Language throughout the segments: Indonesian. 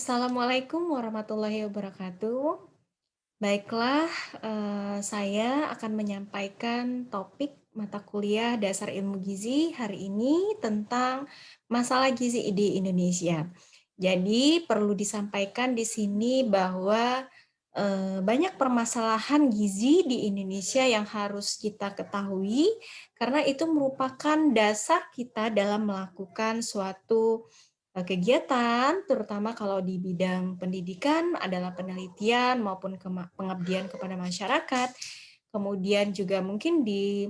Assalamualaikum warahmatullahi wabarakatuh. Baiklah, saya akan menyampaikan topik mata kuliah dasar ilmu gizi hari ini tentang masalah gizi di Indonesia. Jadi perlu disampaikan di sini bahwa banyak permasalahan gizi di Indonesia yang harus kita ketahui karena itu merupakan dasar kita dalam melakukan suatu kegiatan, terutama kalau di bidang pendidikan adalah penelitian maupun pengabdian kepada masyarakat. Kemudian juga mungkin di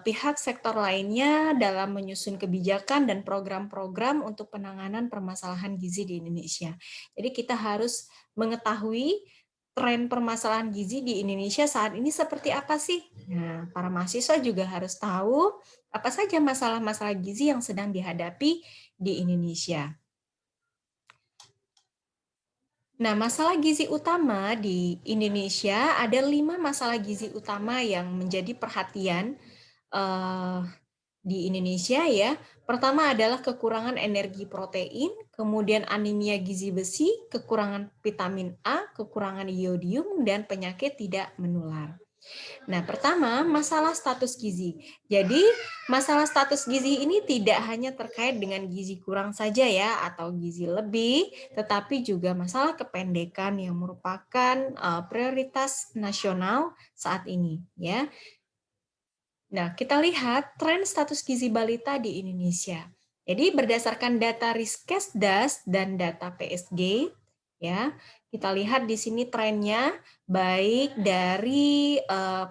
pihak sektor lainnya dalam menyusun kebijakan dan program-program untuk penanganan permasalahan gizi di Indonesia. Jadi kita harus mengetahui tren permasalahan gizi di Indonesia saat ini seperti apa sih? Nah, para mahasiswa juga harus tahu apa saja masalah-masalah gizi yang sedang dihadapi di Indonesia. Nah, masalah gizi utama di Indonesia ada 5 masalah gizi utama yang menjadi perhatian eh, di Indonesia ya. Pertama adalah kekurangan energi protein, kemudian anemia gizi besi, kekurangan vitamin A, kekurangan iodium, dan penyakit tidak menular. Nah, pertama, masalah status gizi. Jadi, masalah status gizi ini tidak hanya terkait dengan gizi kurang saja ya, atau gizi lebih, tetapi juga masalah kependekan yang merupakan prioritas nasional saat ini. Ya. Nah, kita lihat tren status gizi balita di Indonesia. Jadi, berdasarkan data Riskesdas dan data PSG, ya, kita lihat di sini trennya baik dari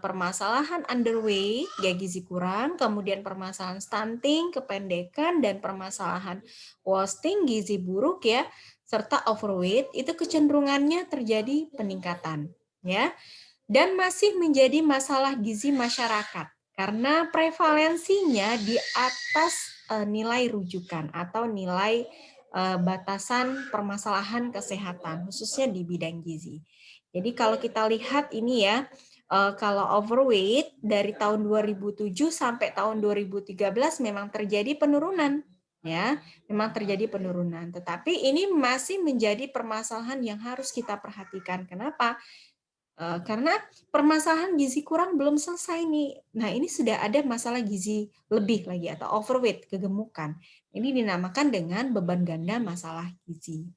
permasalahan underweight, ya gizi kurang, kemudian permasalahan stunting, kependekan, dan permasalahan wasting, gizi buruk ya, serta overweight, itu kecenderungannya terjadi peningkatan, ya. Dan masih menjadi masalah gizi masyarakat karena prevalensinya di atas nilai rujukan atau nilai batasan permasalahan kesehatan, khususnya di bidang gizi. Jadi kalau kita lihat ini ya, kalau overweight dari tahun 2007 sampai tahun 2013 memang terjadi penurunan, ya, memang terjadi penurunan. Tetapi ini masih menjadi permasalahan yang harus kita perhatikan. Kenapa? Karena permasalahan gizi kurang belum selesai nih. Nah, ini sudah ada masalah gizi lebih lagi atau overweight, kegemukan. Ini dinamakan dengan beban ganda masalah gizi.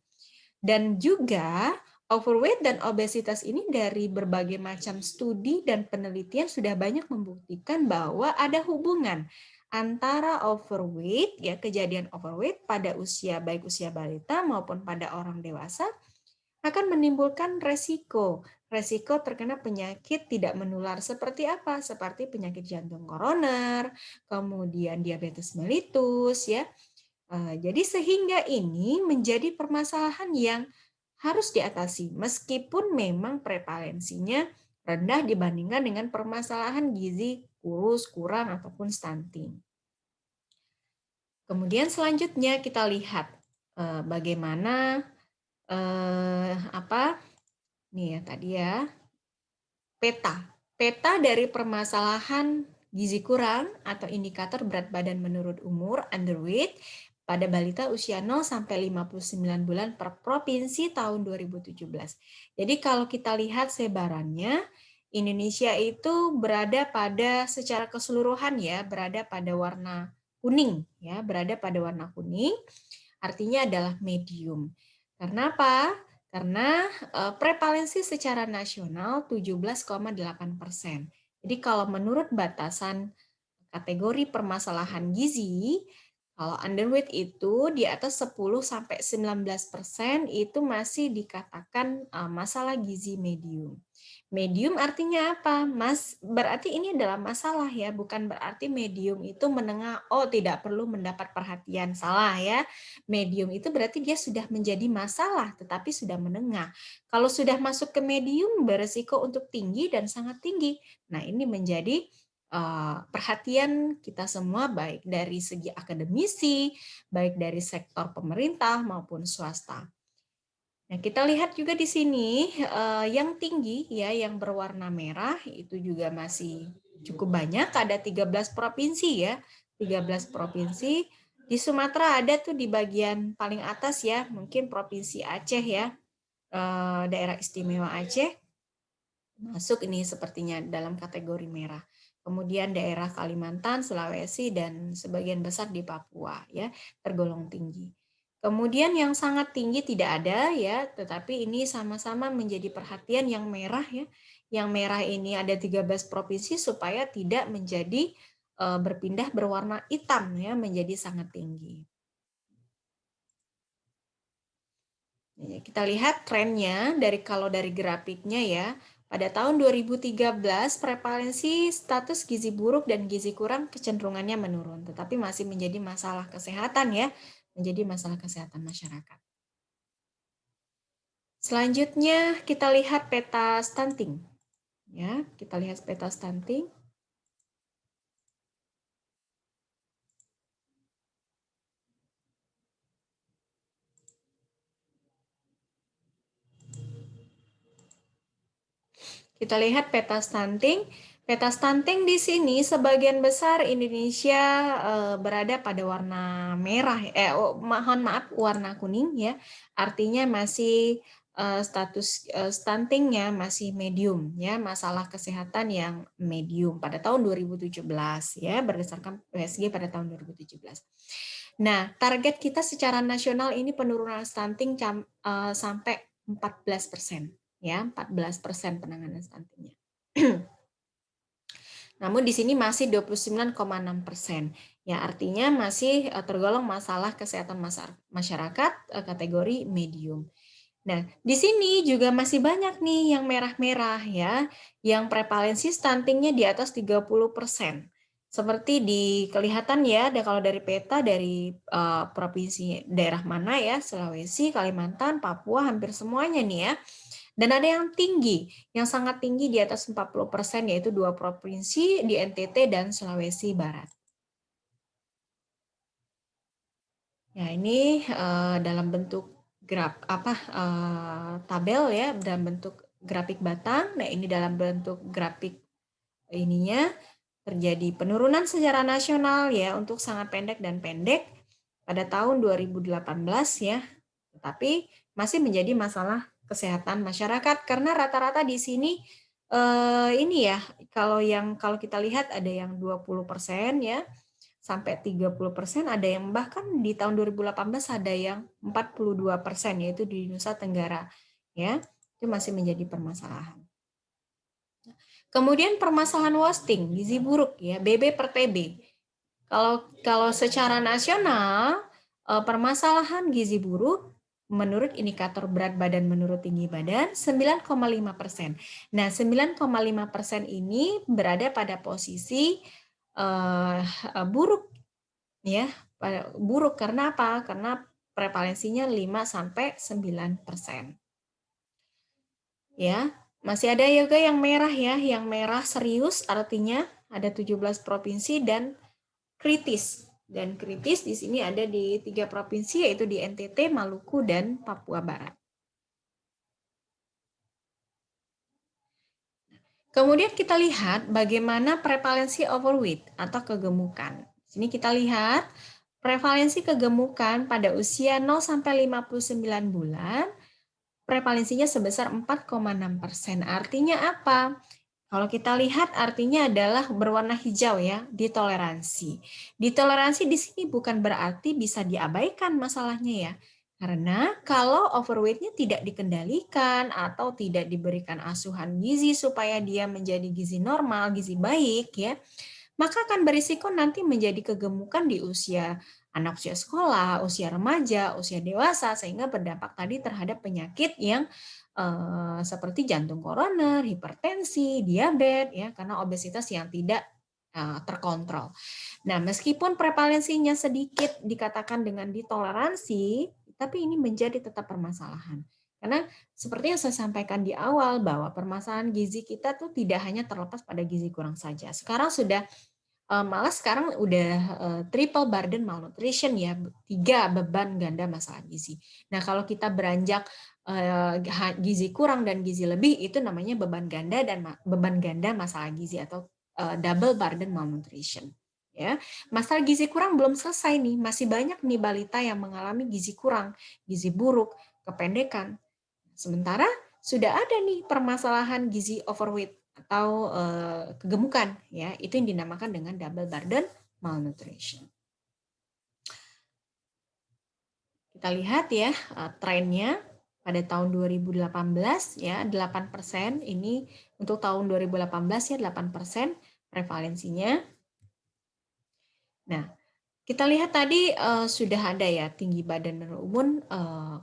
Dan juga overweight dan obesitas ini dari berbagai macam studi dan penelitian sudah banyak membuktikan bahwa ada hubungan antara overweight, ya kejadian overweight pada usia baik usia balita maupun pada orang dewasa akan menimbulkan resiko terkena penyakit tidak menular seperti apa? Seperti penyakit jantung koroner, kemudian diabetes mellitus ya. Jadi sehingga ini menjadi permasalahan yang harus diatasi meskipun memang prevalensinya rendah dibandingkan dengan permasalahan gizi kurus, kurang ataupun stunting. Kemudian selanjutnya kita lihat bagaimana apa nih ya tadi ya peta dari permasalahan gizi kurang atau indikator berat badan menurut umur underweight pada balita usia 0 sampai 59 bulan per provinsi tahun 2017. Jadi kalau kita lihat sebarannya Indonesia itu berada pada secara keseluruhan ya berada pada warna kuning ya berada pada warna kuning artinya adalah medium. Karena apa? Karena prevalensi secara nasional 17,8%. Jadi kalau menurut batasan kategori permasalahan gizi, kalau underweight itu di atas 10 sampai 19% itu masih dikatakan masalah gizi medium. Medium artinya apa? Mas, berarti ini adalah masalah ya, bukan berarti medium itu menengah, oh tidak perlu mendapat perhatian. Salah ya. Medium itu berarti dia sudah menjadi masalah, tetapi sudah menengah. Kalau sudah masuk ke medium, beresiko untuk tinggi dan sangat tinggi. Nah, ini menjadi perhatian kita semua baik dari segi akademisi, baik dari sektor pemerintah maupun swasta. Nah, kita lihat juga di sini yang tinggi ya yang berwarna merah itu juga masih cukup banyak ada 13 provinsi ya. 13 provinsi Di Sumatera ada tuh di bagian paling atas ya, mungkin Provinsi Aceh ya, Daerah Istimewa Aceh, masuk ini sepertinya dalam kategori merah. Kemudian daerah Kalimantan, Sulawesi, dan sebagian besar di Papua ya tergolong tinggi. Kemudian yang sangat tinggi tidak ada ya, tetapi ini sama-sama menjadi perhatian yang merah ya. Yang merah ini ada 13 provinsi supaya tidak menjadi berpindah berwarna hitam ya, menjadi sangat tinggi. Kita lihat trennya kalau dari grafiknya ya. Pada tahun 2013, prevalensi status gizi buruk dan gizi kurang kecenderungannya menurun, tetapi masih menjadi masalah kesehatan ya, menjadi masalah kesehatan masyarakat. Selanjutnya kita lihat peta stunting. Ya, kita lihat peta stunting. Kita lihat peta stunting. Peta stunting di sini sebagian besar Indonesia berada pada warna merah. Mohon maaf, warna kuning ya. Artinya masih status stuntingnya masih medium ya, masalah kesehatan yang medium pada tahun 2017 ya, berdasarkan PSG pada tahun 2017. Nah, target kita secara nasional ini penurunan stunting sampai 14%. Ya, 14% penanganan stuntingnya. Namun di sini masih 29,6%. Ya, artinya masih tergolong masalah kesehatan masyarakat kategori medium. Nah, di sini juga masih banyak nih yang merah-merah ya, yang prevalensi stuntingnya di atas 30%. Seperti kelihatan ya, kalau dari peta dari provinsi daerah mana ya, Sulawesi, Kalimantan, Papua, hampir semuanya nih ya. Dan ada yang tinggi, yang sangat tinggi di atas 40%, yaitu 2 provinsi di NTT dan Sulawesi Barat. Ya, ini dalam bentuk tabel ya, dalam bentuk grafik batang. Nah, ini dalam bentuk grafik ininya terjadi penurunan secara nasional ya untuk sangat pendek dan pendek pada tahun 2018 ya. Tetapi masih menjadi masalah kesehatan masyarakat karena rata-rata di sini ini ya, kalau kita lihat ada yang 20% ya, sampai 30%, ada yang bahkan di tahun 2018 ada yang 42%, yaitu di Nusa Tenggara ya. Itu masih menjadi permasalahan. Kemudian permasalahan wasting, gizi buruk ya, BB per TB. Kalau secara nasional permasalahan gizi buruk menurut indikator berat badan menurut tinggi badan 9,5%. Nah, 9,5% ini berada pada posisi buruk ya. Buruk karena apa? Karena prevalensinya 5 sampai 9%. Ya, masih ada juga yang merah ya, yang merah serius artinya ada 17 provinsi dan kritis. Dan kritis di sini ada di 3 provinsi yaitu di NTT, Maluku, dan Papua Barat. Kemudian kita lihat bagaimana prevalensi overweight atau kegemukan. Sini kita lihat prevalensi kegemukan pada usia 0 sampai 59 bulan, prevalensinya sebesar 4,6%. Artinya apa? Kalau kita lihat artinya adalah berwarna hijau ya, ditoleransi. Ditoleransi di sini bukan berarti bisa diabaikan masalahnya ya. Karena kalau overweight-nya tidak dikendalikan atau tidak diberikan asuhan gizi supaya dia menjadi gizi normal, gizi baik ya, maka akan berisiko nanti menjadi kegemukan di usia anak usia sekolah, usia remaja, usia dewasa, sehingga berdampak tadi terhadap penyakit yang seperti jantung koroner, hipertensi, diabetes, ya, karena obesitas yang tidak terkontrol. Nah, meskipun prevalensinya sedikit dikatakan dengan ditoleransi, tapi ini menjadi tetap permasalahan. Karena seperti yang saya sampaikan di awal bahwa permasalahan gizi kita tuh tidak hanya terlepas pada gizi kurang saja. Sekarang sudah malah sekarang udah triple burden malnutrition ya, 3 beban ganda masalah gizi. Nah, kalau kita beranjak gizi kurang dan gizi lebih itu namanya beban ganda masalah gizi atau double burden malnutrition. Ya, masalah gizi kurang belum selesai nih, masih banyak nih balita yang mengalami gizi kurang, gizi buruk, kependekan. Sementara sudah ada nih permasalahan gizi overweight atau kegemukan, ya, itu yang dinamakan dengan double burden malnutrition. Kita lihat ya trennya pada tahun 2018 ya 8%, ini untuk tahun 2018 ya 8% prevalensinya. Nah, kita lihat tadi sudah ada ya tinggi badan berkerumun,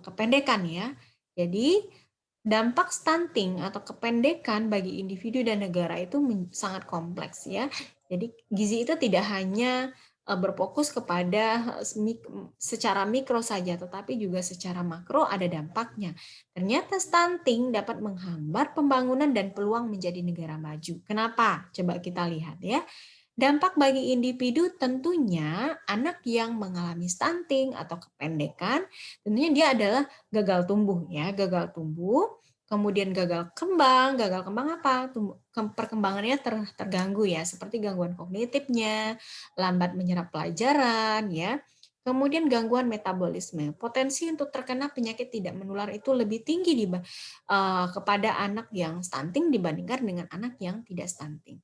kependekan ya. Jadi dampak stunting atau kependekan bagi individu dan negara itu sangat kompleks ya. Jadi gizi itu tidak hanya berfokus kepada secara mikro saja, tetapi juga secara makro ada dampaknya. Ternyata stunting dapat menghambat pembangunan dan peluang menjadi negara maju. Kenapa? Coba kita lihat ya. Dampak bagi individu tentunya anak yang mengalami stunting atau kependekan, tentunya dia adalah gagal tumbuh ya, gagal tumbuh, kemudian gagal kembang apa? Perkembangannya terganggu ya, seperti gangguan kognitifnya, lambat menyerap pelajaran ya. Kemudian gangguan metabolisme, potensi untuk terkena penyakit tidak menular itu lebih tinggi kepada anak yang stunting dibandingkan dengan anak yang tidak stunting.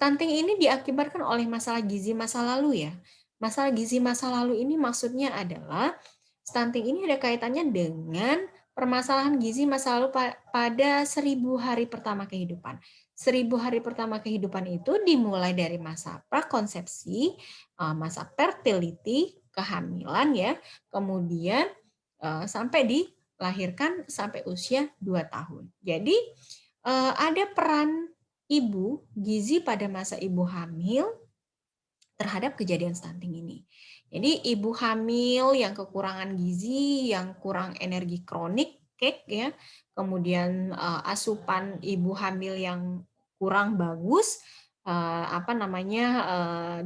Stunting ini diakibatkan oleh masalah gizi masa lalu ya. Masalah gizi masa lalu ini maksudnya adalah stunting ini ada kaitannya dengan permasalahan gizi masa lalu pada 1000 hari pertama kehidupan. 1000 hari pertama kehidupan itu dimulai dari masa prakonsepsi, masa fertility, kehamilan ya, kemudian sampai dilahirkan sampai usia 2 tahun. Jadi ada peran ibu, gizi pada masa ibu hamil terhadap kejadian stunting ini. Jadi ibu hamil yang kekurangan gizi, yang kurang energi kronik, ya, kemudian asupan ibu hamil yang kurang bagus,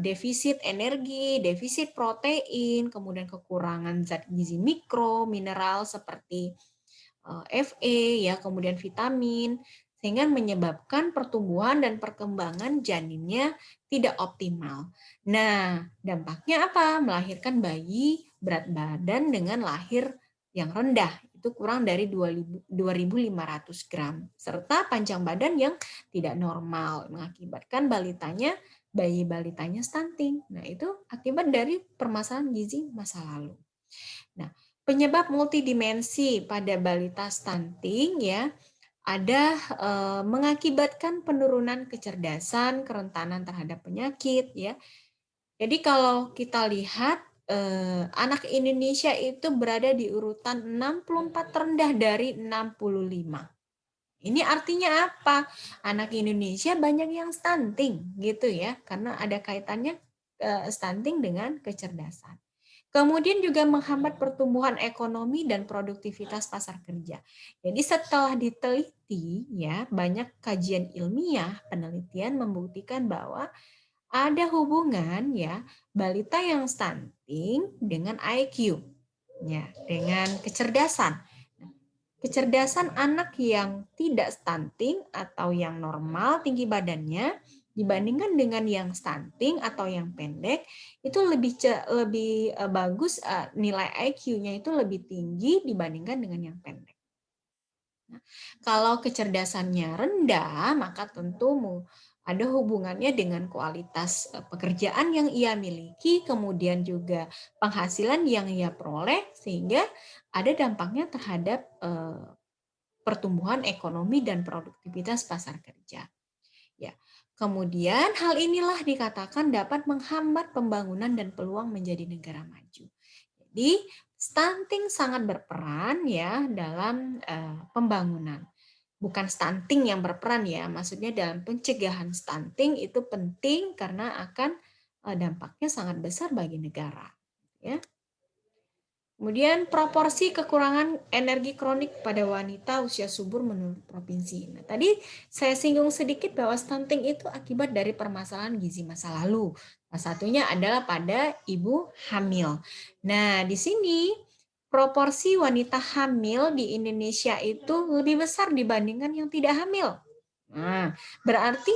defisit energi, defisit protein, kemudian kekurangan zat gizi mikro, mineral seperti Fe, ya, kemudian vitamin, sehingga menyebabkan pertumbuhan dan perkembangan janinnya tidak optimal. Nah, dampaknya apa? Melahirkan bayi berat badan dengan lahir yang rendah, itu kurang dari 2.500 gram, serta panjang badan yang tidak normal, mengakibatkan bayi balitanya stunting. Nah, itu akibat dari permasalahan gizi masa lalu. Nah, penyebab multidimensi pada balita stunting ya ada mengakibatkan penurunan kecerdasan, kerentanan terhadap penyakit ya. Jadi kalau kita lihat anak Indonesia itu berada di urutan 64 terendah dari 65. Ini artinya apa? Anak Indonesia banyak yang stunting gitu ya, karena ada kaitannya stunting dengan kecerdasan. Kemudian juga menghambat pertumbuhan ekonomi dan produktivitas pasar kerja. Jadi setelah diteliti ya, banyak kajian ilmiah, penelitian membuktikan bahwa ada hubungan ya balita yang stunting dengan IQ ya, dengan kecerdasan. Kecerdasan anak yang tidak stunting atau yang normal tinggi badannya dibandingkan dengan yang stunting atau yang pendek itu lebih bagus, nilai IQ-nya itu lebih tinggi dibandingkan dengan yang pendek. Nah, kalau kecerdasannya rendah maka tentu ada hubungannya dengan kualitas pekerjaan yang ia miliki, kemudian juga penghasilan yang ia peroleh, sehingga ada dampaknya terhadap pertumbuhan ekonomi dan produktivitas pasar kerja. Ya. Kemudian hal inilah dikatakan dapat menghambat pembangunan dan peluang menjadi negara maju. Jadi stunting sangat berperan ya dalam pembangunan. Bukan stunting yang berperan ya, maksudnya dalam pencegahan stunting itu penting karena akan dampaknya sangat besar bagi negara. Ya. Kemudian proporsi kekurangan energi kronik pada wanita usia subur menurut provinsi. Nah, tadi saya singgung sedikit bahwa stunting itu akibat dari permasalahan gizi masa lalu. Salah satunya adalah pada ibu hamil. Nah, di sini proporsi wanita hamil di Indonesia itu lebih besar dibandingkan yang tidak hamil. Nah, berarti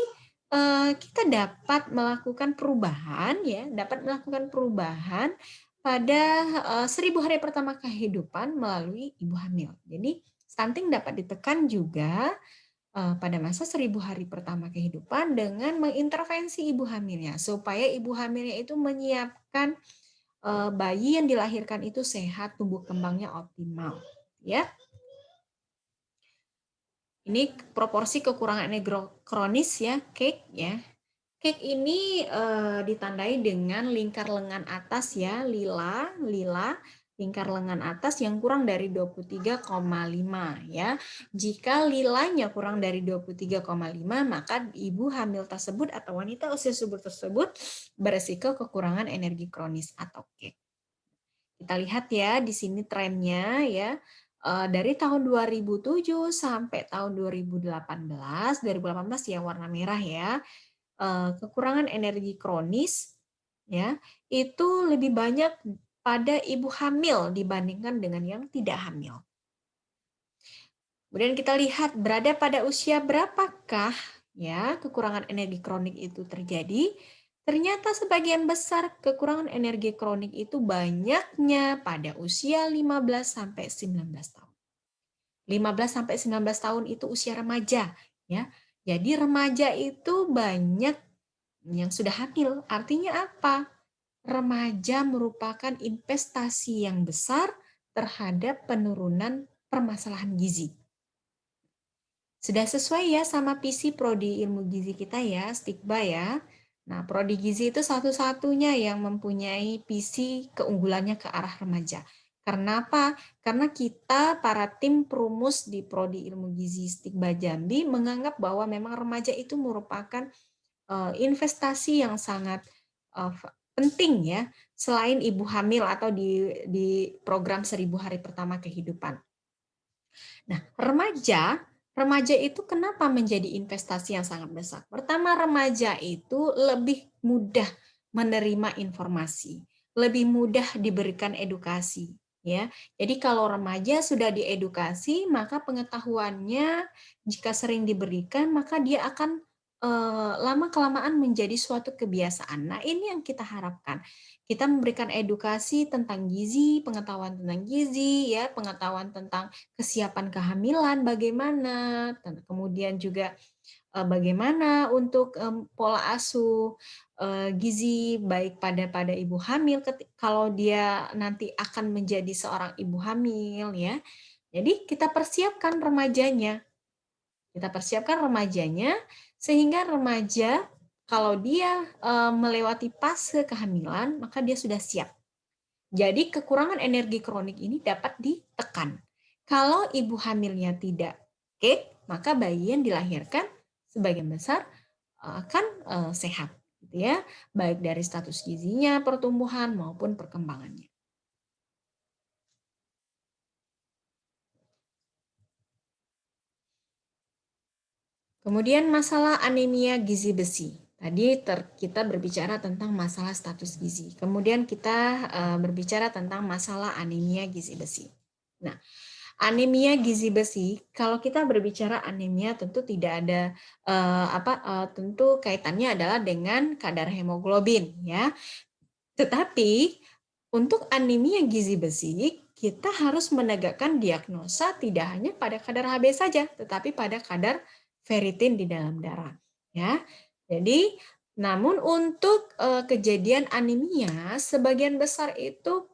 Kita dapat melakukan perubahan ya, dapat melakukan perubahan pada, 1000 hari pertama kehidupan melalui ibu hamil. Jadi stunting dapat ditekan juga, pada masa 1000 hari pertama kehidupan dengan mengintervensi ibu hamilnya, supaya ibu hamilnya itu menyiapkan, bayi yang dilahirkan itu sehat, tumbuh kembangnya optimal, ya. Ini proporsi kekurangan energi kronis ya, cake ya. Cake ini ditandai dengan lingkar lengan atas ya, lila, lingkar lengan atas yang kurang dari 23,5 ya. Jika lilanya kurang dari 23,5 maka ibu hamil tersebut atau wanita usia subur tersebut beresiko kekurangan energi kronis atau cake. Kita lihat ya di sini trennya ya. Dari tahun 2007 sampai tahun 2018 yang warna merah ya, kekurangan energi kronis ya itu lebih banyak pada ibu hamil dibandingkan dengan yang tidak hamil. Kemudian kita lihat berada pada usia berapakah ya kekurangan energi kronik itu terjadi. Ternyata sebagian besar kekurangan energi kronik itu banyaknya pada usia 15 sampai 19 tahun. 15 sampai 19 tahun itu usia remaja ya. Jadi remaja itu banyak yang sudah hamil. Artinya apa? Remaja merupakan investasi yang besar terhadap penurunan permasalahan gizi. Sudah sesuai ya sama visi prodi ilmu gizi kita ya, Stikba ya. Nah, prodi gizi itu satu-satunya yang mempunyai visi keunggulannya ke arah remaja. Karena apa? Karena kita para tim perumus di prodi ilmu gizi Stikba Jambi menganggap bahwa memang remaja itu merupakan investasi yang sangat penting ya, selain ibu hamil atau di program 1000 hari pertama kehidupan. Nah, remaja itu kenapa menjadi investasi yang sangat besar? Pertama, remaja itu lebih mudah menerima informasi, lebih mudah diberikan edukasi, ya. Jadi kalau remaja sudah diedukasi, maka pengetahuannya jika sering diberikan, maka dia akan lama-kelamaan menjadi suatu kebiasaan. Nah, ini yang kita harapkan. Kita memberikan edukasi tentang gizi, pengetahuan tentang gizi, ya, pengetahuan tentang kesiapan kehamilan bagaimana, kemudian juga bagaimana untuk pola asuh gizi baik pada ibu hamil kalau dia nanti akan menjadi seorang ibu hamil ya. Jadi kita persiapkan remajanya. Kita persiapkan remajanya sehingga remaja kalau dia melewati fase kehamilan maka dia sudah siap. Jadi kekurangan energi kronik ini dapat ditekan. Kalau ibu hamilnya tidak cake, maka bayi yang dilahirkan sebagian besar akan sehat, gitu ya, baik dari status gizinya, pertumbuhan maupun perkembangannya. Kemudian masalah anemia gizi besi. Tadi kita berbicara tentang masalah status gizi. Kemudian kita berbicara tentang masalah anemia gizi besi. Nah, anemia gizi besi, kalau kita berbicara anemia tentu tidak ada tentu kaitannya adalah dengan kadar hemoglobin ya. Tetapi untuk anemia gizi besi, kita harus menegakkan diagnosa tidak hanya pada kadar Hb saja, tetapi pada kadar ferritin di dalam darah ya. Jadi namun untuk kejadian anemia sebagian besar itu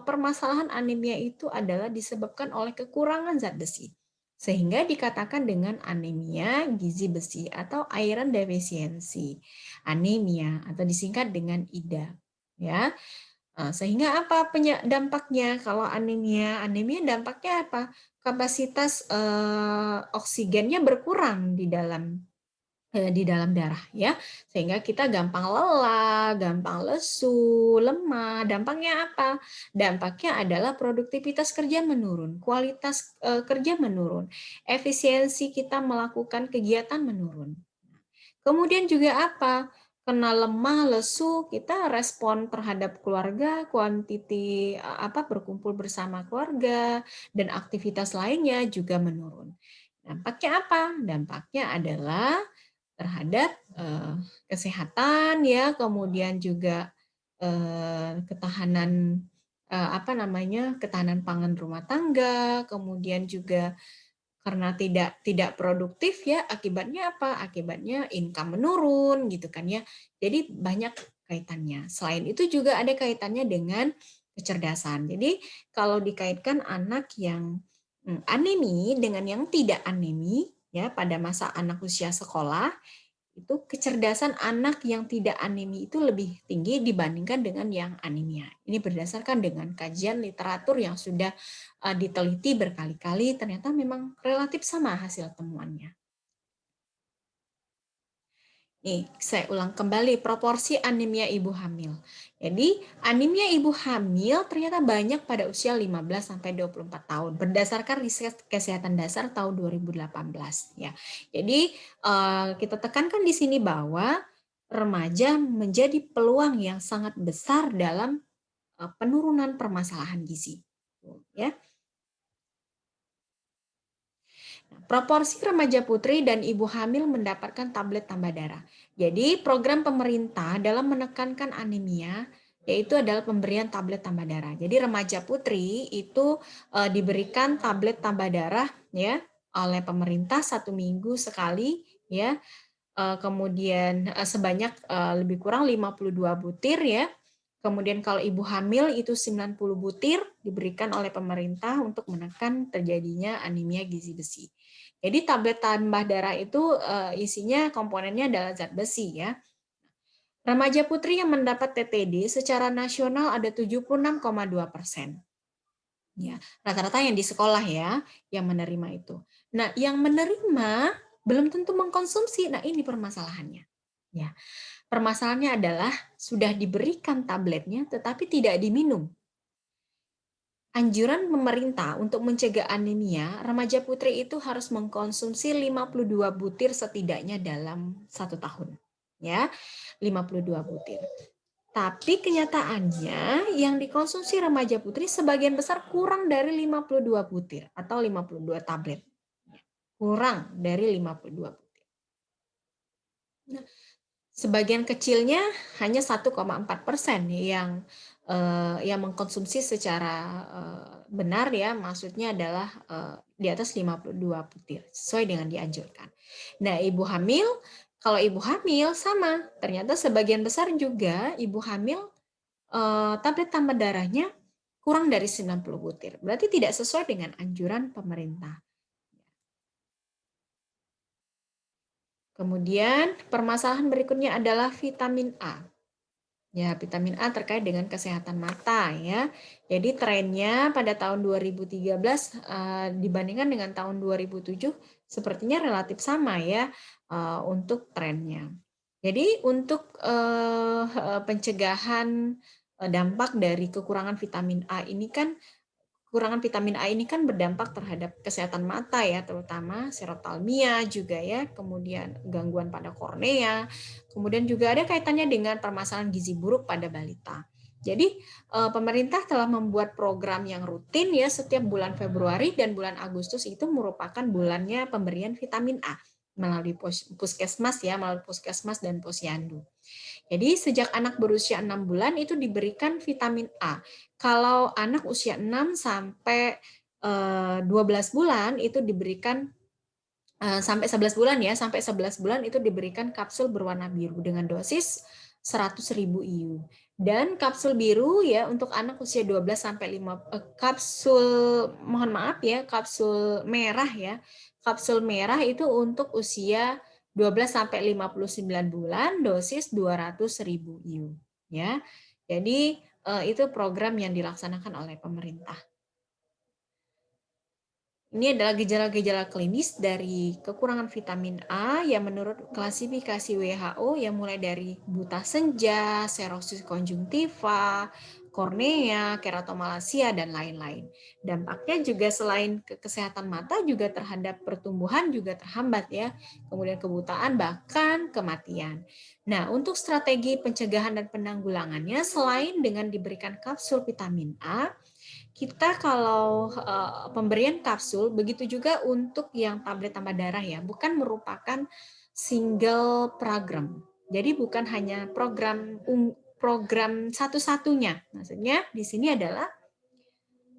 permasalahan anemia itu adalah disebabkan oleh kekurangan zat besi. Sehingga dikatakan dengan anemia gizi besi atau iron deficiency anemia atau disingkat dengan IDA ya. Sehingga apa dampaknya kalau anemia? Anemia dampaknya apa? Kapasitas oksigennya berkurang di dalam darah ya, sehingga kita gampang lelah, gampang lesu, lemah. Dampaknya apa? Dampaknya adalah produktivitas kerja menurun, kualitas kerja menurun, efisiensi kita melakukan kegiatan menurun. Kemudian juga apa? Kena lemah, lesu, kita respon terhadap keluarga, berkumpul bersama keluarga dan aktivitas lainnya juga menurun. Dampaknya apa? Dampaknya adalah terhadap kesehatan ya, kemudian juga ketahanan ketahanan pangan rumah tangga, kemudian juga karena tidak produktif ya, akibatnya apa? Akibatnya income menurun gitu kan ya. Jadi banyak kaitannya. Selain itu juga ada kaitannya dengan kecerdasan. Jadi kalau dikaitkan anak yang anemi dengan yang tidak anemi ya pada masa anak usia sekolah, itu kecerdasan anak yang tidak anemi itu lebih tinggi dibandingkan dengan yang anemia. Ini berdasarkan dengan kajian literatur yang sudah diteliti berkali-kali, ternyata memang relatif sama hasil temuannya. Nih, saya ulang kembali proporsi anemia ibu hamil. Jadi, anemia ibu hamil ternyata banyak pada usia 15 sampai 24 tahun berdasarkan riset kesehatan dasar tahun 2018 ya. Jadi, kita tekankan di sini bahwa remaja menjadi peluang yang sangat besar dalam penurunan permasalahan gizi. Ya. Proporsi remaja putri dan ibu hamil mendapatkan tablet tambah darah. Jadi program pemerintah dalam menekankan anemia yaitu adalah pemberian tablet tambah darah. Jadi remaja putri itu diberikan tablet tambah darah ya oleh pemerintah 1 minggu sekali ya. Kemudian sebanyak lebih kurang 52 butir ya. Kemudian kalau ibu hamil itu 90 butir diberikan oleh pemerintah untuk menekan terjadinya anemia gizi besi. Jadi tablet tambah darah itu isinya komponennya adalah zat besi ya. Remaja putri yang mendapat TTD secara nasional ada 76,2%. Ya, rata-rata yang di sekolah ya yang menerima itu. Nah, yang menerima belum tentu mengkonsumsi. Nah, ini permasalahannya. Ya. Permasalahannya adalah sudah diberikan tabletnya tetapi tidak diminum. Anjuran pemerintah untuk mencegah anemia, remaja putri itu harus mengkonsumsi 52 butir setidaknya dalam 1 tahun. Ya, 52 butir. Tapi kenyataannya yang dikonsumsi remaja putri sebagian besar kurang dari 52 butir atau 52 tablet. Kurang dari 52 butir. Nah, sebagian kecilnya hanya 1,4% yang mengkonsumsi secara benar ya, maksudnya adalah di atas 52 butir sesuai dengan dianjurkan. Nah, kalau ibu hamil sama, ternyata sebagian besar juga ibu hamil tablet tambah darahnya kurang dari 90 butir. Berarti tidak sesuai dengan anjuran pemerintah. Kemudian permasalahan berikutnya adalah vitamin A. Ya, vitamin A terkait dengan kesehatan mata ya. Jadi trennya pada tahun 2013 dibandingkan dengan tahun 2007 sepertinya relatif sama ya untuk trennya. Jadi untuk pencegahan dampak dari kekurangan vitamin A ini kan kekurangan vitamin A ini kan berdampak terhadap kesehatan mata ya, terutama serotalmia juga ya, kemudian gangguan pada kornea, kemudian juga ada kaitannya dengan permasalahan gizi buruk pada balita. Jadi pemerintah telah membuat program yang rutin ya setiap bulan Februari dan bulan Agustus itu merupakan bulannya pemberian vitamin A melalui puskesmas ya, melalui puskesmas dan posyandu. Jadi sejak anak berusia 6 bulan itu diberikan vitamin A. Kalau anak usia 6 sampai 12 bulan itu diberikan sampai 11 bulan ya, sampai 11 bulan itu diberikan kapsul berwarna biru dengan dosis 100.000 IU. Dan kapsul biru ya untuk anak usia 12 sampai 5 kapsul mohon maaf ya, kapsul merah ya. Kapsul merah itu untuk usia 12 sampai 59 bulan dosis 200.000 IU ya. Jadi itu program yang dilaksanakan oleh pemerintah. Ini adalah gejala-gejala klinis dari kekurangan vitamin A yang menurut klasifikasi WHO yang mulai dari buta senja, serosis konjungtiva, kornea, keratomalacia, dan lain-lain. Dampaknya juga selain kesehatan mata juga terhadap pertumbuhan juga terhambat ya, kemudian kebutaan bahkan kematian. Nah, untuk strategi pencegahan dan penanggulangannya selain dengan diberikan kapsul vitamin A, kita kalau pemberian kapsul, begitu juga untuk yang tablet tambah darah ya, bukan merupakan single program. Jadi bukan hanya program satu-satunya. Maksudnya di sini adalah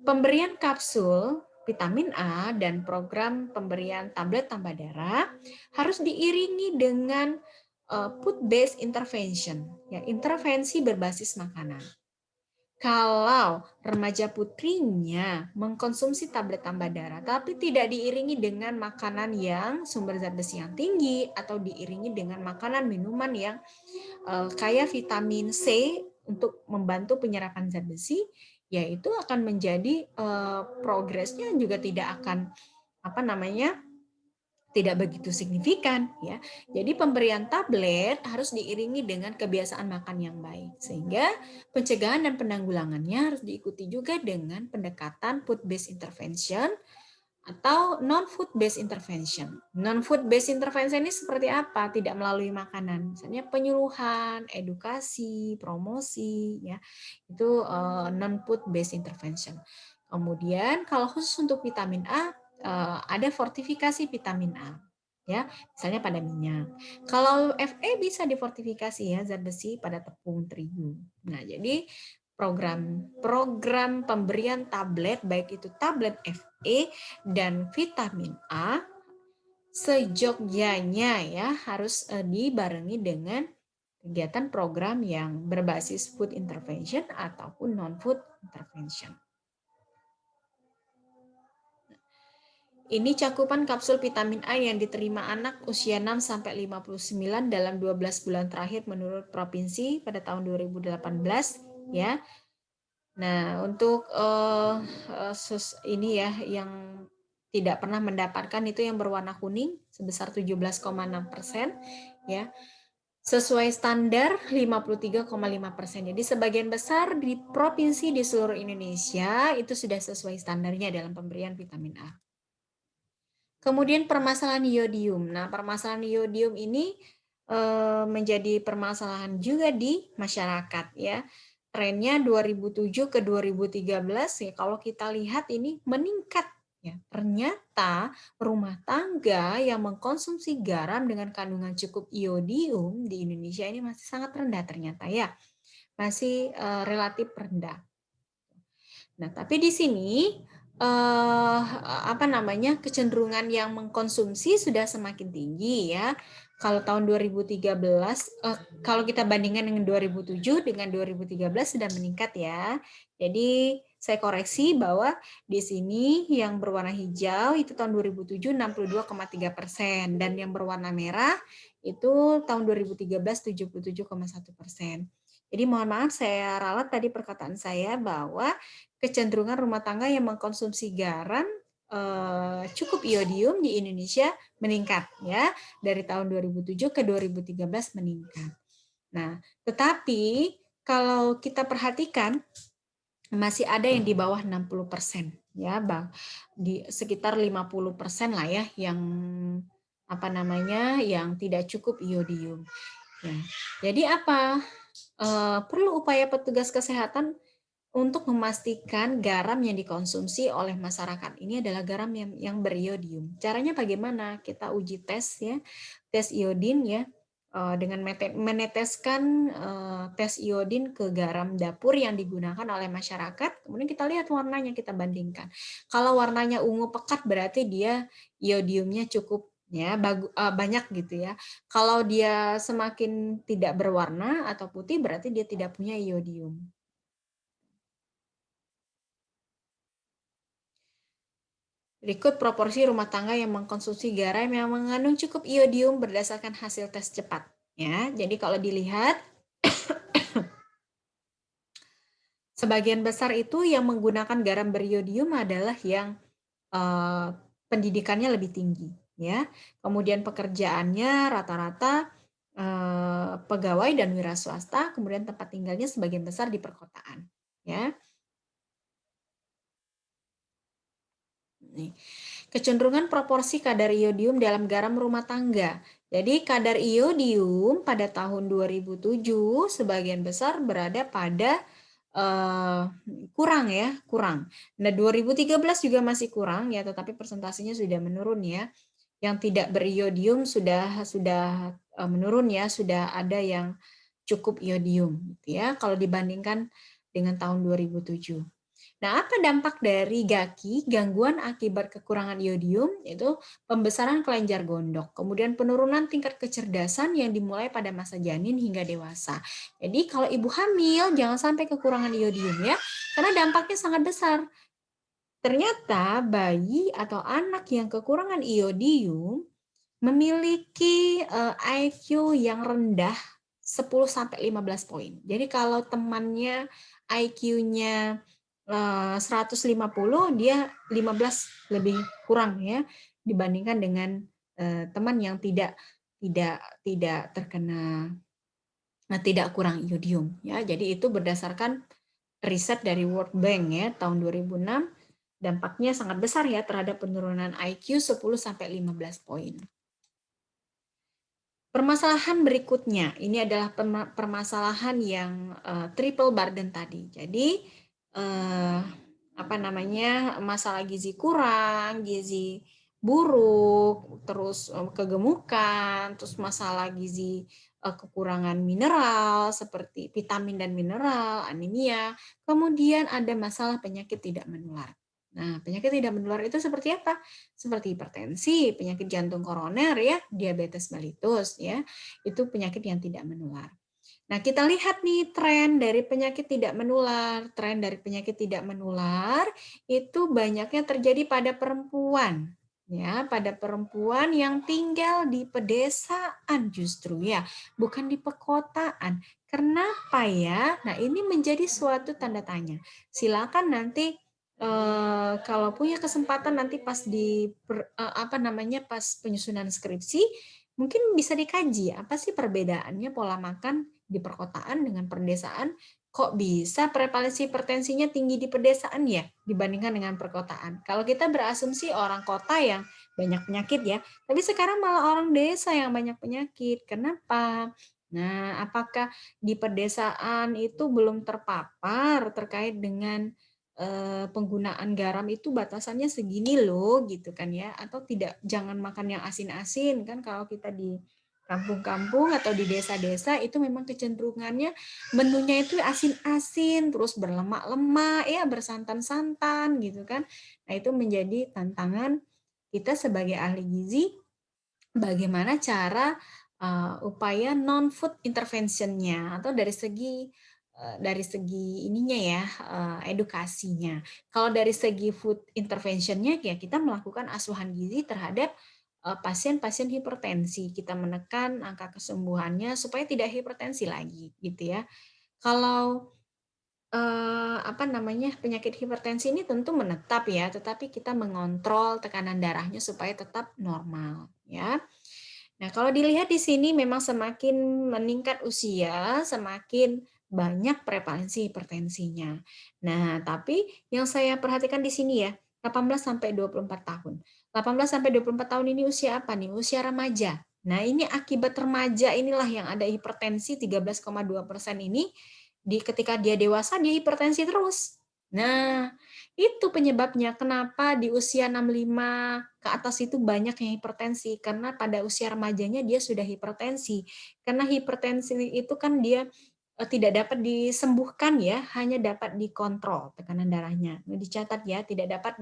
pemberian kapsul vitamin A dan program pemberian tablet tambah darah harus diiringi dengan food based intervention, ya, intervensi berbasis makanan. Kalau remaja putrinya mengkonsumsi tablet tambah darah tapi tidak diiringi dengan makanan yang sumber zat besi yang tinggi atau diiringi dengan makanan minuman yang kayak vitamin C untuk membantu penyerapan zat besi, yaitu akan menjadi progresnya juga tidak akan tidak begitu signifikan, ya. Jadi pemberian tablet harus diiringi dengan kebiasaan makan yang baik, sehingga pencegahan dan penanggulangannya harus diikuti juga dengan pendekatan food based intervention atau non-food based intervention. Non-food based intervention ini seperti apa? Tidak melalui makanan, misalnya penyuluhan, edukasi, promosi, ya, itu non-food based intervention. Kemudian kalau khusus untuk vitamin A, ada fortifikasi vitamin A, ya, misalnya pada minyak. Kalau Fe bisa difortifikasi, ya, zat besi pada tepung terigu. Nah, jadi program pemberian tablet, baik itu tablet Fe dan vitamin A, sejogjanya, ya, harus dibarengi dengan kegiatan program yang berbasis food intervention ataupun non-food intervention. Ini cakupan kapsul vitamin A yang diterima anak usia 6-59 dalam 12 bulan terakhir menurut provinsi pada tahun 2018, ya. Nah, untuk ini, ya, yang tidak pernah mendapatkan itu yang berwarna kuning sebesar 17,6%, ya. Sesuai standar 53,5%. Jadi sebagian besar di provinsi di seluruh Indonesia itu sudah sesuai standarnya dalam pemberian vitamin A. Kemudian permasalahan iodium. Nah, permasalahan iodium ini menjadi permasalahan juga di masyarakat, ya. Trennya 2007 ke 2013, ya, kalau kita lihat ini meningkat, ya. Ternyata rumah tangga yang mengkonsumsi garam dengan kandungan cukup iodium di Indonesia ini masih sangat rendah ternyata, ya. Masih relatif rendah. Nah, tapi di sini kecenderungan yang mengkonsumsi sudah semakin tinggi, ya. Kalau tahun 2013, kalau kita bandingkan dengan 2007 dengan 2013 sudah meningkat, ya. Jadi saya koreksi bahwa di sini yang berwarna hijau itu tahun 2007 62,3% dan yang berwarna merah itu tahun 2013 77,1%. Jadi mohon maaf saya ralat tadi perkataan saya bahwa kecenderungan rumah tangga yang mengkonsumsi garam cukup iodium di Indonesia meningkat, ya, dari tahun 2007 ke 2013 meningkat. Nah, tetapi kalau kita perhatikan masih ada yang di bawah 60%, ya, Bang. Di sekitar 50% lah, ya, yang yang tidak cukup iodium. Ya. Jadi apa? Perlu upaya petugas kesehatan untuk memastikan garam yang dikonsumsi oleh masyarakat ini adalah garam yang beriodium. Caranya bagaimana? Kita uji tes, ya, tes iodin, ya, dengan meneteskan tes iodin ke garam dapur yang digunakan oleh masyarakat. Kemudian kita lihat warnanya, kita bandingkan. Kalau warnanya ungu pekat berarti dia iodiumnya cukup, ya, banyak gitu, ya. Kalau dia semakin tidak berwarna atau putih berarti dia tidak punya iodium. Berikut proporsi rumah tangga yang mengkonsumsi garam yang mengandung cukup iodium berdasarkan hasil tes cepat. Ya, jadi kalau dilihat, sebagian besar itu yang menggunakan garam beriodium adalah yang pendidikannya lebih tinggi, ya. Kemudian pekerjaannya rata-rata pegawai dan wira swasta, kemudian tempat tinggalnya sebagian besar di perkotaan, ya. Nih, kecenderungan proporsi kadar iodium dalam garam rumah tangga. Jadi kadar iodium pada tahun 2007 sebagian besar berada pada kurang, kurang. Nah, 2013 juga masih kurang, ya, tetapi persentasenya sudah menurun, ya. yang tidak beriodium sudah menurun ya, sudah ada yang cukup iodium gitu ya kalau dibandingkan dengan tahun 2007. Nah, apa dampak dari GAKI, gangguan akibat kekurangan iodium, itu pembesaran kelenjar gondok, kemudian penurunan tingkat kecerdasan yang dimulai pada masa janin hingga dewasa. Jadi kalau ibu hamil jangan sampai kekurangan iodium ya, karena dampaknya sangat besar. Ternyata bayi atau anak yang kekurangan iodium memiliki IQ yang rendah 10 sampai 15 poin. Jadi kalau temannya IQ-nya 150, dia 15 lebih kurang ya dibandingkan dengan teman yang tidak terkena tidak kurang iodium ya. Jadi itu berdasarkan riset dari World Bank ya tahun 2006, dampaknya sangat besar ya terhadap penurunan IQ 10 sampai 15 poin. Permasalahan berikutnya, ini adalah permasalahan yang triple burden tadi. Jadi masalah gizi kurang, gizi buruk, terus kegemukan, terus masalah gizi kekurangan mineral seperti vitamin dan mineral, anemia, kemudian ada masalah penyakit tidak menular. Nah, penyakit tidak menular itu seperti apa? Seperti hipertensi, penyakit jantung koroner ya, diabetes mellitus ya. Itu penyakit yang tidak menular. Nah, kita lihat nih tren dari penyakit tidak menular. Tren dari penyakit tidak menular itu banyaknya terjadi pada perempuan. Ya, pada perempuan yang tinggal di pedesaan justru ya, bukan di perkotaan. Kenapa ya? Nah, ini menjadi suatu tanda tanya. Silakan nanti kalau punya kesempatan nanti pas pas penyusunan skripsi mungkin bisa dikaji apa sih perbedaannya pola makan di perkotaan dengan perdesaan. Kok bisa prevalensi hipertensinya tinggi di pedesaan ya dibandingkan dengan perkotaan. Kalau kita berasumsi orang kota yang banyak penyakit ya, tapi sekarang malah orang desa yang banyak penyakit. Kenapa? Nah, apakah di pedesaan itu belum terpapar terkait dengan penggunaan garam itu batasannya segini loh gitu kan ya, atau tidak, jangan makan yang asin-asin kan. Kalau kita di kampung-kampung atau di desa-desa itu memang kecenderungannya menunya itu asin-asin terus berlemak-lemak ya, bersantan-santan gitu kan. Nah, itu menjadi tantangan kita sebagai ahli gizi, bagaimana cara upaya non food interventionnya atau dari segi ininya ya, edukasinya. Kalau dari segi food interventionnya ya kita melakukan asuhan gizi terhadap pasien-pasien hipertensi. Kita menekan angka kesembuhannya supaya tidak hipertensi lagi gitu ya. Kalau penyakit hipertensi ini tentu menetap ya, tetapi kita mengontrol tekanan darahnya supaya tetap normal ya. Nah, kalau dilihat di sini memang semakin meningkat usia, semakin banyak prevalensi hipertensinya. Nah, tapi yang saya perhatikan di sini ya, 18 sampai 24 tahun. 18 sampai 24 tahun ini usia apa nih? Usia remaja. Nah, ini akibat remaja inilah yang ada hipertensi 13,2% ini, ketika dia dewasa dia hipertensi terus. Nah, itu penyebabnya kenapa di usia 65 ke atas itu banyak yang hipertensi, karena pada usia remajanya dia sudah hipertensi. Karena hipertensi itu kan dia tidak dapat disembuhkan ya, hanya dapat dikontrol tekanan darahnya. Dicatat ya, tidak dapat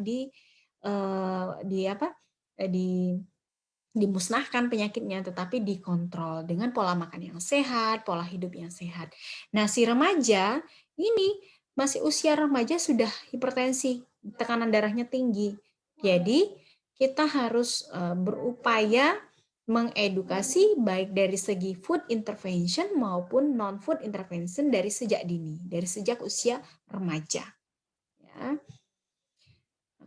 eh, di apa? eh, di dimusnahkan penyakitnya, tetapi dikontrol dengan pola makan yang sehat, pola hidup yang sehat. Nah, si remaja ini masih usia remaja sudah hipertensi, tekanan darahnya tinggi. Jadi, kita harus berupaya mengedukasi baik dari segi food intervention maupun non food intervention dari sejak dini, dari sejak usia remaja. Ya.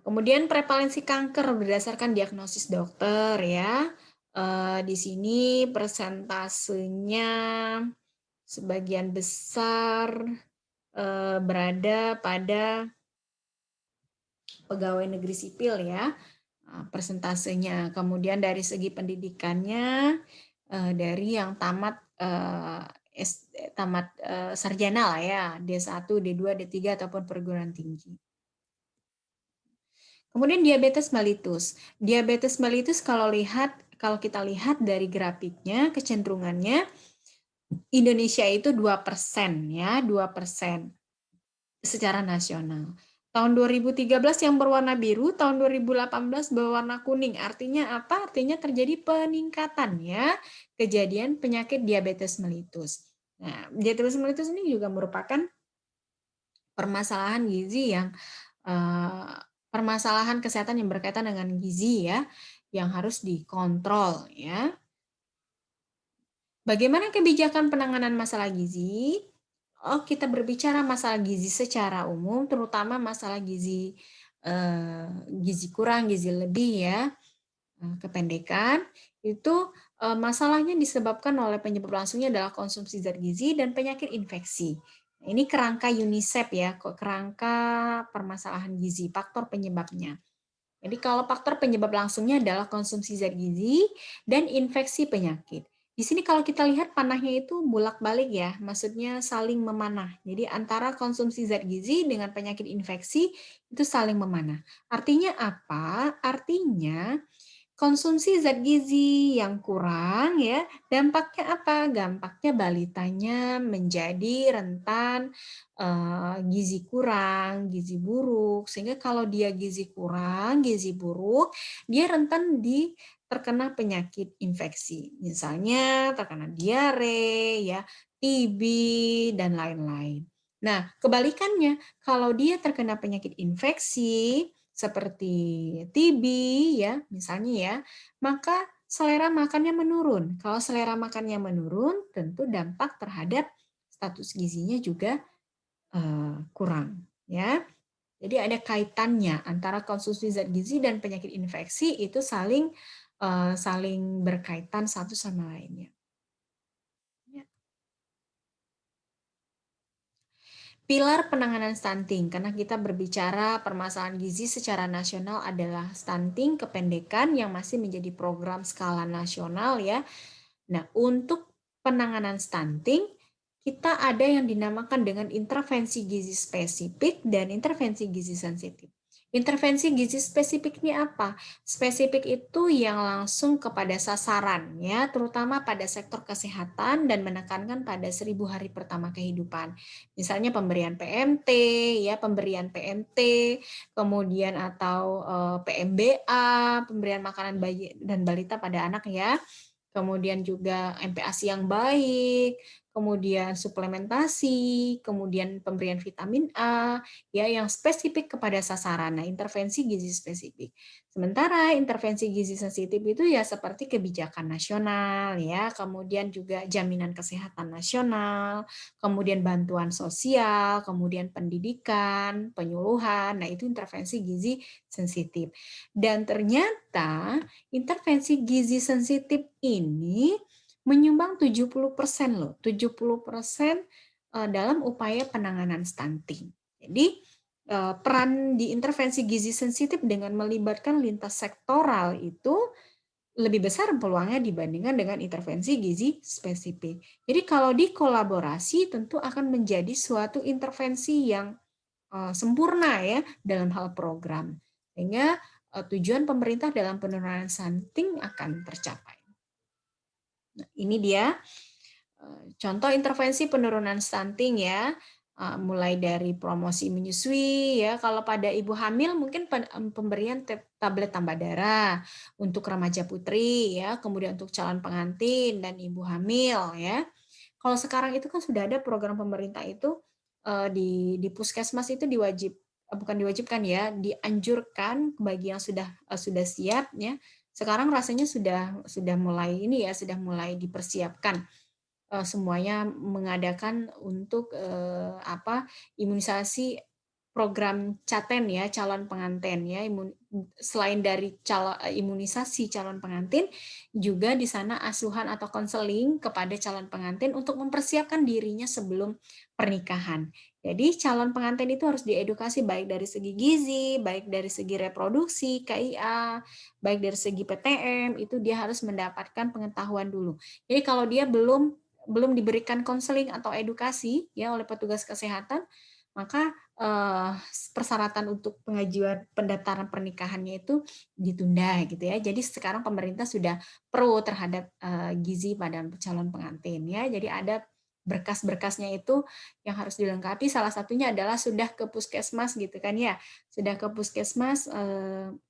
Kemudian prevalensi kanker berdasarkan diagnosis dokter ya. Di sini persentasenya sebagian besar berada pada pegawai negeri sipil ya, persentasenya. Kemudian dari segi pendidikannya dari yang tamat sarjana lah ya, D1, D2, D3 ataupun perguruan tinggi. Kemudian diabetes mellitus. Diabetes mellitus kalau kita lihat dari grafiknya, kecenderungannya Indonesia itu 2% ya, 2% secara nasional. Tahun 2013 yang berwarna biru, tahun 2018 berwarna kuning. Artinya apa? Artinya terjadi peningkatan ya kejadian penyakit diabetes mellitus. Nah, diabetes mellitus ini juga merupakan permasalahan gizi permasalahan kesehatan yang berkaitan dengan gizi ya, yang harus dikontrol ya. Bagaimana kebijakan penanganan masalah gizi? Oh, kita berbicara masalah gizi secara umum, terutama masalah gizi kurang, gizi lebih ya, kependekan. Itu masalahnya disebabkan oleh penyebab langsungnya adalah konsumsi zat gizi dan penyakit infeksi. Ini kerangka UNICEF ya, kerangka permasalahan gizi, faktor penyebabnya. Jadi kalau faktor penyebab langsungnya adalah konsumsi zat gizi dan infeksi penyakit. Di sini kalau kita lihat panahnya itu bolak-balik ya, maksudnya saling memanah. Jadi antara konsumsi zat gizi dengan penyakit infeksi itu saling memanah. Artinya apa? Artinya konsumsi zat gizi yang kurang ya, dampaknya apa? Dampaknya balitanya menjadi rentan gizi kurang, gizi buruk. Sehingga kalau dia gizi kurang, gizi buruk, dia rentan terkena penyakit infeksi. Misalnya terkena diare, ya, TB dan lain-lain. Nah, kebalikannya, kalau dia terkena penyakit infeksi, seperti TB ya, misalnya ya, maka selera makannya menurun. Kalau selera makannya menurun, tentu dampak terhadap status gizinya juga kurang ya. Jadi ada kaitannya antara konsumsi zat gizi dan penyakit infeksi itu saling berkaitan satu sama lainnya. Ya. Pilar penanganan stunting, karena kita berbicara permasalahan gizi secara nasional adalah stunting, kependekan yang masih menjadi program skala nasional ya. Nah, untuk penanganan stunting, kita ada yang dinamakan dengan intervensi gizi spesifik dan intervensi gizi sensitif. Intervensi gizi spesifik ini apa? Spesifik itu yang langsung kepada sasaran, ya, terutama pada sektor kesehatan dan menekankan pada 1000 hari pertama kehidupan. Misalnya pemberian PMT, ya, pemberian PMT, kemudian atau PMBA, pemberian makanan bayi dan balita pada anak ya. Kemudian juga MPASI yang baik, kemudian suplementasi, kemudian pemberian vitamin A, ya yang spesifik kepada sasaran. Nah, intervensi gizi spesifik. Sementara intervensi gizi sensitif itu ya seperti kebijakan nasional, ya, kemudian juga jaminan kesehatan nasional, kemudian bantuan sosial, kemudian pendidikan, penyuluhan. Nah, itu intervensi gizi sensitif. Dan ternyata intervensi gizi sensitif ini menyumbang 70% loh, 70% dalam upaya penanganan stunting. Jadi peran di intervensi gizi sensitif dengan melibatkan lintas sektoral itu lebih besar peluangnya dibandingkan dengan intervensi gizi spesifik. Jadi kalau dikolaborasi tentu akan menjadi suatu intervensi yang sempurna ya dalam hal program. Sehingga tujuan pemerintah dalam penurunan stunting akan tercapai. Nah, ini dia contoh intervensi penurunan stunting ya, mulai dari promosi menyusui ya. Kalau pada ibu hamil mungkin pemberian tablet tambah darah untuk remaja putri ya, kemudian untuk calon pengantin dan ibu hamil ya. Kalau sekarang itu kan sudah ada program pemerintah itu di puskesmas itu bukan diwajibkan ya, dianjurkan bagi yang sudah siap ya. Sekarang rasanya sudah mulai ini ya, sudah mulai dipersiapkan semuanya mengadakan untuk imunisasi program CATEN ya, calon pengantin ya. Selain dari imunisasi calon pengantin, juga di sana asuhan atau konseling kepada calon pengantin untuk mempersiapkan dirinya sebelum pernikahan. Jadi calon pengantin itu harus diedukasi baik dari segi gizi, baik dari segi reproduksi, KIA, baik dari segi PTM, itu dia harus mendapatkan pengetahuan dulu. Jadi kalau dia belum diberikan konseling atau edukasi ya oleh petugas kesehatan, maka eee, persyaratan untuk pengajuan pendaftaran pernikahannya itu ditunda gitu ya. Jadi sekarang pemerintah sudah pro terhadap, gizi pada calon pengantin ya. Jadi ada berkas-berkasnya itu yang harus dilengkapi, salah satunya adalah sudah ke puskesmas gitu kan ya. Sudah ke puskesmas,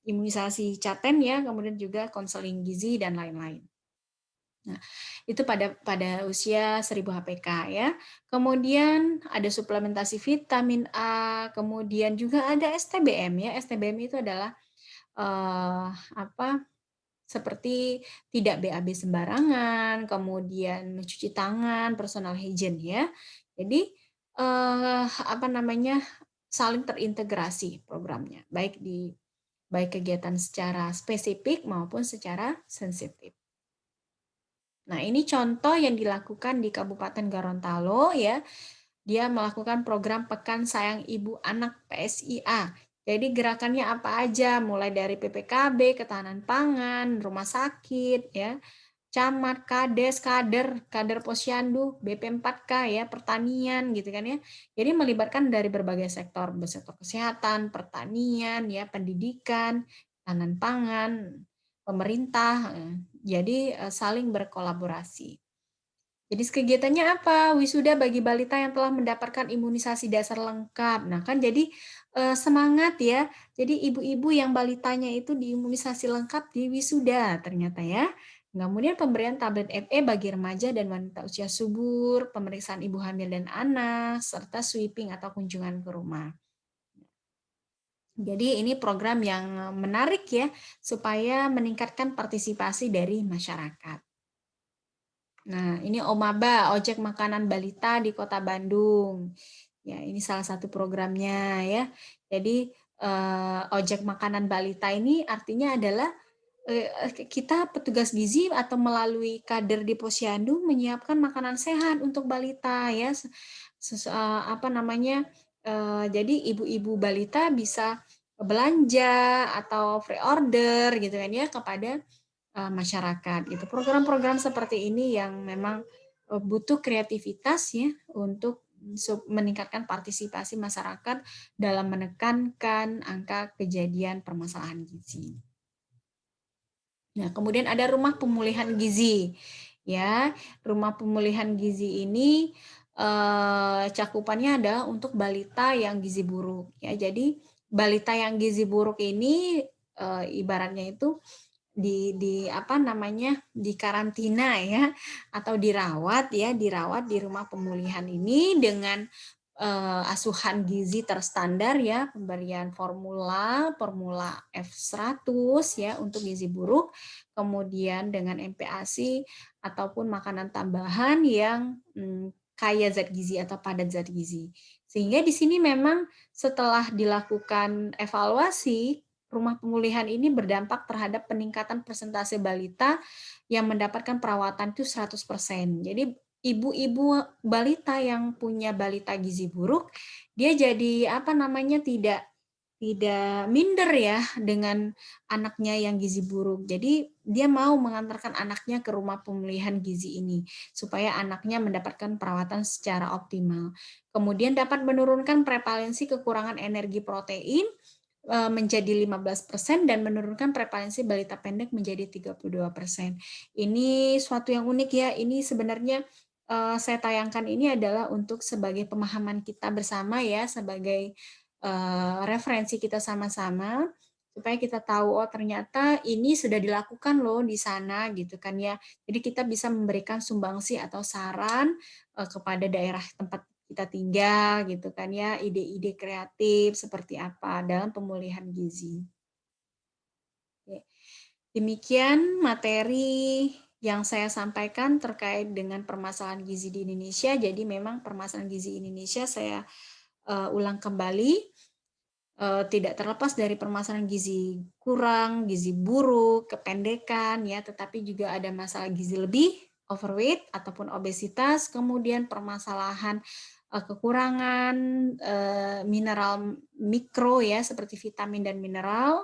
imunisasi caten ya, kemudian juga konseling gizi dan lain-lain. Nah, itu pada usia 1000 HPK ya. Kemudian ada suplementasi vitamin A, kemudian juga ada STBM ya. STBM itu adalah apa, seperti tidak BAB sembarangan, kemudian mencuci tangan, personal hygiene ya. Jadi, apa namanya, saling terintegrasi programnya, baik kegiatan secara spesifik maupun secara sensitif. Nah, ini contoh yang dilakukan di Kabupaten Gorontalo ya. Dia melakukan program Pekan Sayang Ibu Anak PSIA. Jadi gerakannya apa aja, mulai dari PPKB, ketahanan pangan, rumah sakit, ya, camat, kades, kader posyandu, BP4K ya, pertanian gitu kan ya. Jadi melibatkan dari berbagai sektor, sektor kesehatan, pertanian, ya, pendidikan, ketahanan pangan, pemerintah. Jadi saling berkolaborasi. Jadi kegiatannya apa? Wisuda bagi balita yang telah mendapatkan imunisasi dasar lengkap. Nah, kan jadi semangat ya. Jadi ibu-ibu yang balitanya itu diimunisasi lengkap di wisuda ternyata ya. Kemudian pemberian tablet FE bagi remaja dan wanita usia subur, pemeriksaan ibu hamil dan anak, serta sweeping atau kunjungan ke rumah. Jadi ini program yang menarik ya, supaya meningkatkan partisipasi dari masyarakat. Nah, ini Omaba, ojek makanan balita di Kota Bandung. Ya, ini salah satu programnya ya. Jadi ojek makanan balita ini artinya adalah kita petugas gizi atau melalui kader di Posyandu menyiapkan makanan sehat untuk balita ya. Apa namanya? Jadi ibu-ibu balita bisa belanja atau free order gitu kan ya kepada masyarakat gitu. Program-program seperti ini yang memang butuh kreativitas ya untuk meningkatkan partisipasi masyarakat dalam menekankan angka kejadian permasalahan gizi. Nah, kemudian ada rumah pemulihan gizi. Ya, rumah pemulihan gizi ini cakupannya adalah untuk balita yang gizi buruk ya. Jadi balita yang gizi buruk ini ibaratnya itu di apa namanya, dikarantina ya, atau dirawat di rumah pemulihan ini dengan asuhan gizi terstandar ya, pemberian formula F100 ya untuk gizi buruk, kemudian dengan MPASI ataupun makanan tambahan yang kaya zat gizi atau padat zat gizi. Sehingga di sini memang setelah dilakukan evaluasi, rumah pemulihan ini berdampak terhadap peningkatan persentase balita yang mendapatkan perawatan itu 100%. Jadi ibu-ibu balita yang punya balita gizi buruk, dia jadi apa namanya tidak minder ya dengan anaknya yang gizi buruk. Jadi dia mau mengantarkan anaknya ke rumah pemulihan gizi ini supaya anaknya mendapatkan perawatan secara optimal. Kemudian dapat menurunkan prevalensi kekurangan energi protein menjadi 15% dan menurunkan prevalensi balita pendek menjadi 32%. Ini suatu yang unik ya. Ini sebenarnya saya tayangkan ini adalah untuk sebagai pemahaman kita bersama ya, sebagai referensi kita sama-sama supaya kita tahu oh ternyata ini sudah dilakukan loh di sana gitu kan ya. Jadi kita bisa memberikan sumbangsi atau saran kepada daerah tempat kita tinggal gitu kan ya, ide-ide kreatif seperti apa dalam pemulihan gizi. Demikian materi yang saya sampaikan terkait dengan permasalahan gizi di Indonesia. Jadi memang permasalahan gizi Indonesia saya ulang kembali, tidak terlepas dari permasalahan gizi kurang, gizi buruk, kependekan, ya, tetapi juga ada masalah gizi lebih, overweight ataupun obesitas, kemudian permasalahan kekurangan mineral mikro ya seperti vitamin dan mineral,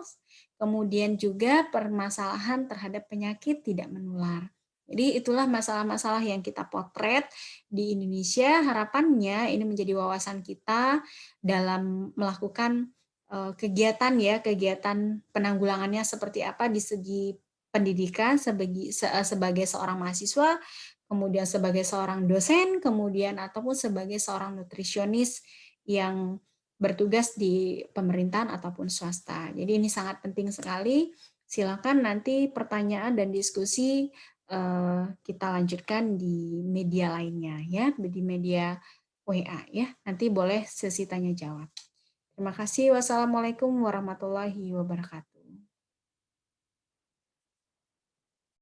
kemudian juga permasalahan terhadap penyakit tidak menular. Jadi itulah masalah-masalah yang kita potret di Indonesia. Harapannya ini menjadi wawasan kita dalam melakukan kegiatan ya, kegiatan penanggulangannya seperti apa di segi pendidikan sebagai seorang mahasiswa, kemudian sebagai seorang dosen, kemudian ataupun sebagai seorang nutrisionis yang bertugas di pemerintahan ataupun swasta. Jadi ini sangat penting sekali. Silakan nanti pertanyaan dan diskusi kita lanjutkan di media lainnya ya, di media WA ya. Nanti boleh sesi tanya jawab. Terima kasih. Wassalamualaikum warahmatullahi wabarakatuh.